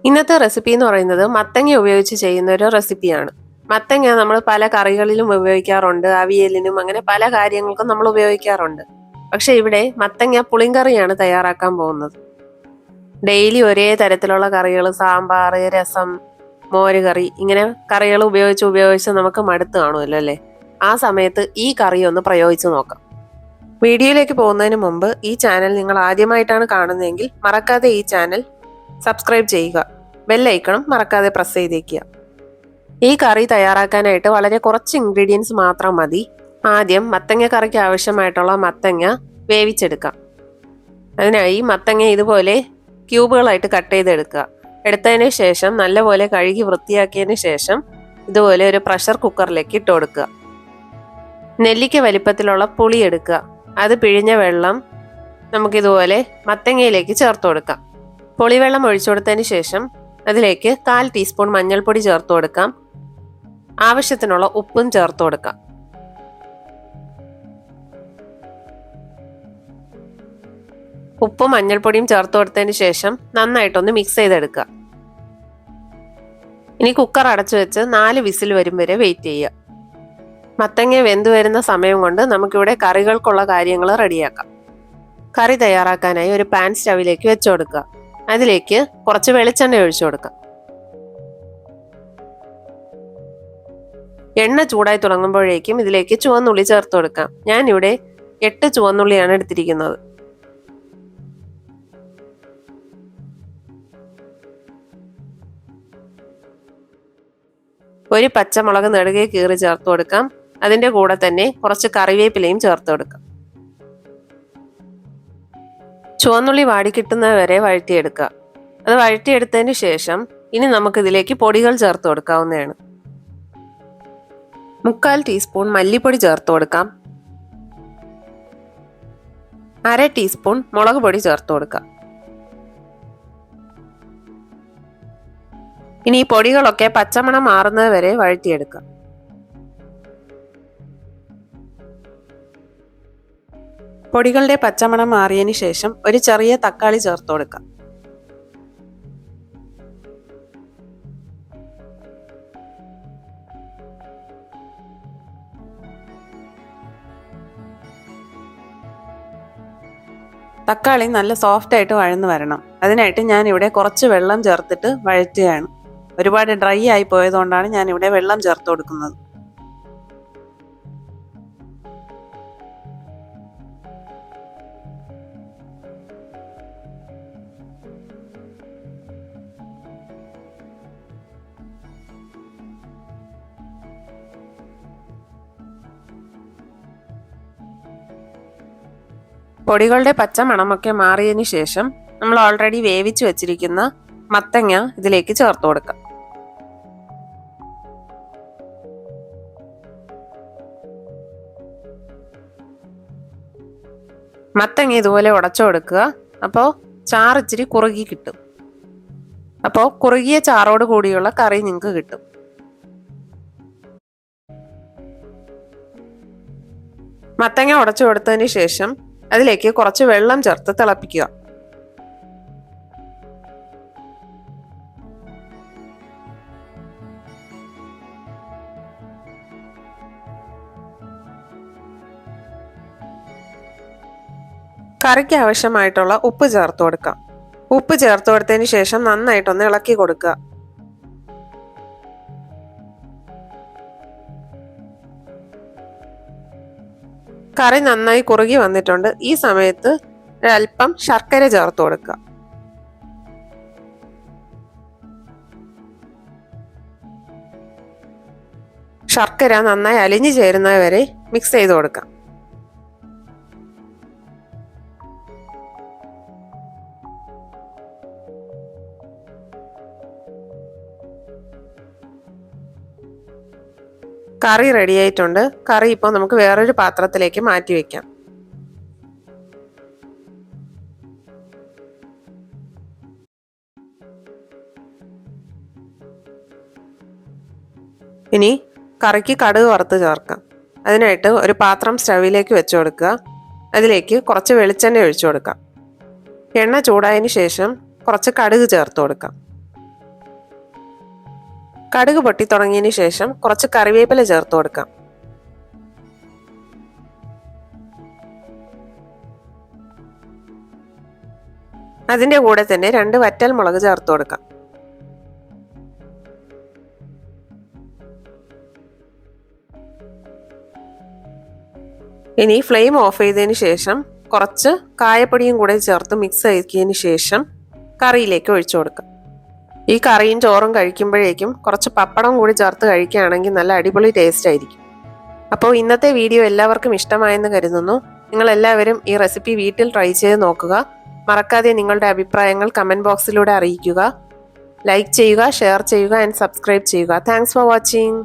ഇന്നത്തെ റെസിപ്പി എന്ന് പറയുന്നത് മത്തങ്ങ ഉപയോഗിച്ച് ചെയ്യുന്ന ഒരു റെസിപ്പിയാണ്. മത്തങ്ങ നമ്മൾ പല കറികളിലും ഉപയോഗിക്കാറുണ്ട്, അവിയലിനും അങ്ങനെ പല കാര്യങ്ങൾക്കും നമ്മൾ ഉപയോഗിക്കാറുണ്ട്. പക്ഷെ ഇവിടെ മത്തങ്ങ പുളിങ്കറിയാണ് തയ്യാറാക്കാൻ പോകുന്നത്. ഡെയിലി ഒരേ തരത്തിലുള്ള കറികൾ, സാമ്പാർ, രസം, മോരുകറി, ഇങ്ങനെ കറികൾ ഉപയോഗിച്ച് നമുക്ക് മടുത്ത് കാണുമല്ലോ അല്ലേ? ആ സമയത്ത് ഈ കറി ഒന്ന് പ്രയോഗിച്ച് നോക്കാം. വീഡിയോയിലേക്ക് പോകുന്നതിന് മുമ്പ് ഈ ചാനൽ നിങ്ങൾ ആദ്യമായിട്ടാണ് കാണുന്നതെങ്കിൽ മറക്കാതെ ഈ ചാനൽ സബ്സ്ക്രൈബ് ചെയ്യുക. ബെല്ലൈക്കണം മറക്കാതെ പ്രസ് ചെയ്തേക്കുക. ഈ കറി തയ്യാറാക്കാനായിട്ട് വളരെ കുറച്ച് ഇൻഗ്രീഡിയൻസ് മാത്രം മതി. ആദ്യം മത്തങ്ങ കറിക്ക് ആവശ്യമായിട്ടുള്ള മത്തങ്ങ വേവിച്ചെടുക്കാം. അതിനായി മത്തങ്ങ ഇതുപോലെ ക്യൂബുകളായിട്ട് കട്ട് ചെയ്തെടുക്കുക. എടുത്തതിന് ശേഷം നല്ലപോലെ കഴുകി വൃത്തിയാക്കിയതിന് ശേഷം ഇതുപോലെ ഒരു പ്രഷർ കുക്കറിലേക്ക് ഇട്ട് കൊടുക്കുക. നെല്ലിക്ക വലിപ്പത്തിലുള്ള പുളി എടുക്കുക. അത് പിഴിഞ്ഞ വെള്ളം നമുക്കിതുപോലെ മത്തങ്ങയിലേക്ക് ചേർത്ത് കൊടുക്കാം. പുളിവെള്ളം ഒഴിച്ചു കൊടുത്തതിന് ശേഷം അതിലേക്ക് 1/4 ടീസ്പൂൺ മഞ്ഞൾപ്പൊടി ചേർത്ത് കൊടുക്കാം. ആവശ്യത്തിനുള്ള ഉപ്പും ചേർത്ത് കൊടുക്കാം. ഉപ്പും മഞ്ഞൾപ്പൊടിയും ചേർത്ത് കൊടുത്തതിന് ശേഷം നന്നായിട്ടൊന്ന് മിക്സ് ചെയ്തെടുക്കുക. ഇനി കുക്കർ അടച്ചു വെച്ച് 4 വിസിൽ വരും വരെ വെയിറ്റ് ചെയ്യുക. മത്തങ്ങ വെന്തു വരുന്ന സമയം കൊണ്ട് നമുക്കിവിടെ കറികൾക്കുള്ള കാര്യങ്ങൾ റെഡിയാക്കാം. കറി തയ്യാറാക്കാനായി ഒരു പാൻ സ്റ്റവിലേക്ക് വെച്ചു കൊടുക്കുക. അതിലേക്ക് കുറച്ച് വെളിച്ചെണ്ണ ഒഴിച്ചു കൊടുക്കാം. എണ്ണ ചൂടായി തുടങ്ങുമ്പോഴേക്കും ഇതിലേക്ക് ചുവന്നുള്ളി ചേർത്ത് കൊടുക്കാം. ഞാനിവിടെ 8 ചുവന്നുള്ളിയാണ് എടുത്തിരിക്കുന്നത്. ഒരു പച്ചമുളക് നെടുകെ കീറി ചേർത്ത് കൊടുക്കാം. അതിൻ്റെ കൂടെ തന്നെ കുറച്ച് കറിവേപ്പിലയും ചേർത്ത് കൊടുക്കാം. ചുവന്നുള്ളി വാടിക്കിട്ടുന്നത് വരെ വഴറ്റിയെടുക്കുക. അത് വഴറ്റിയെടുത്തതിന് ശേഷം ഇനി നമുക്കിതിലേക്ക് പൊടികൾ ചേർത്ത് കൊടുക്കാവുന്നതാണ്. 1/4 ടീസ്പൂൺ മല്ലിപ്പൊടി ചേർത്ത് കൊടുക്കാം. 1/2 ടീസ്പൂൺ മുളക് പൊടി ചേർത്ത് കൊടുക്കാം. ഇനി ഈ പൊടികളൊക്കെ പച്ചമണം മാറുന്നത് വരെ വഴറ്റിയെടുക്കാം. പൊടികളുടെ പച്ചമണം മാറിയതിന് ശേഷം ഒരു ചെറിയ തക്കാളി ചേർത്ത് കൊടുക്കാം. തക്കാളി നല്ല സോഫ്റ്റ് ആയിട്ട് വഴന്ന് വരണം. അതിനായിട്ട് ഞാൻ ഇവിടെ കുറച്ച് വെള്ളം ചേർത്തിട്ട് വഴറ്റുകയാണ്. ഒരുപാട് ഡ്രൈ ആയി പോയതുകൊണ്ടാണ് ഞാൻ ഇവിടെ വെള്ളം ചേർത്ത് കൊടുക്കുന്നത്. പൊടികളുടെ പച്ച മണമൊക്കെ മാറിയതിന് ശേഷം നമ്മൾ ഓൾറെഡി വേവിച്ച് വെച്ചിരിക്കുന്ന മത്തങ്ങ ഇതിലേക്ക് ചേർത്ത് കൊടുക്കാം. മത്തങ്ങ ഇതുപോലെ ഉടച്ചു കൊടുക്കുക. അപ്പോൾ ചാറ് ഇച്ചിരി കുറുകി കിട്ടും. അപ്പോൾ കുറുകിയ ചാറോട് കൂടിയുള്ള കറി നിങ്ങൾക്ക് കിട്ടും. മത്തങ്ങ ഉടച്ചു കൊടുത്തതിന് ശേഷം അതിലേക്ക് കുറച്ച് വെള്ളം ചേർത്ത് തിളപ്പിക്കുക. കറിക്ക് ആവശ്യമായിട്ടുള്ള ഉപ്പ് ചേർത്ത് കൊടുക്കാം. ഉപ്പ് ചേർത്ത് കൊടുത്തതിന് ശേഷം നന്നായിട്ടൊന്ന് ഇളക്കി കൊടുക്കുക. കറി നന്നായി കുറുകി വന്നിട്ടുണ്ട്. ഈ സമയത്ത് ഒരല്പം ശർക്കര ചേർത്ത് കൊടുക്കുക. ശർക്കര നന്നായി അലിഞ്ഞു ചേരുന്നത് വരെ മിക്സ് ചെയ്ത് കൊടുക്കാം. കറി റെഡി ആയിട്ടുണ്ട്. കറി ഇപ്പോൾ നമുക്ക് വേറൊരു പാത്രത്തിലേക്ക് മാറ്റി വെക്കാം. ഇനി കറിക്ക് കടുക് വറുത്ത് ചേർക്കാം. അതിനായിട്ട് ഒരു പാത്രം സ്റ്റവിലേക്ക് വെച്ച് കൊടുക്കുക. അതിലേക്ക് കുറച്ച് വെളിച്ചെണ്ണ ഒഴിച്ചു കൊടുക്കാം. എണ്ണ ചൂടായതിന് ശേഷം കുറച്ച് കടുക് ചേർത്ത് കൊടുക്കാം. കടുക് പൊട്ടി തുടങ്ങിയതിന് ശേഷം കുറച്ച് കറിവേപ്പില ചേർത്ത് കൊടുക്കാം. അതിൻ്റെ കൂടെ തന്നെ 2 വറ്റൽ മുളക് ചേർത്ത് കൊടുക്കാം. ഇനി ഫ്ലെയിം ഓഫ് ചെയ്തതിന് ശേഷം കുറച്ച് കായപ്പൊടിയും കൂടെ ചേർത്ത് മിക്സ് ആക്കിയതിന് ശേഷം കറിയിലേക്ക് ഒഴിച്ചു കൊടുക്കാം. ഈ കറിയും ചോറും കഴിക്കുമ്പോഴേക്കും കുറച്ച് പപ്പടം കൂടി ചേർത്ത് കഴിക്കുകയാണെങ്കിൽ നല്ല അടിപൊളി ടേസ്റ്റ് ആയിരിക്കും. അപ്പോൾ ഇന്നത്തെ വീഡിയോ എല്ലാവർക്കും ഇഷ്ടമായെന്ന് കരുതുന്നു. നിങ്ങളെല്ലാവരും ഈ റെസിപ്പി വീട്ടിൽ ട്രൈ ചെയ്ത് നോക്കുക. മറക്കാതെ നിങ്ങളുടെ അഭിപ്രായങ്ങൾ കമൻറ്റ് ബോക്സിലൂടെ അറിയിക്കുക. ലൈക്ക് ചെയ്യുക, ഷെയർ ചെയ്യുക ആൻഡ് സബ്സ്ക്രൈബ് ചെയ്യുക. Thanks for watching.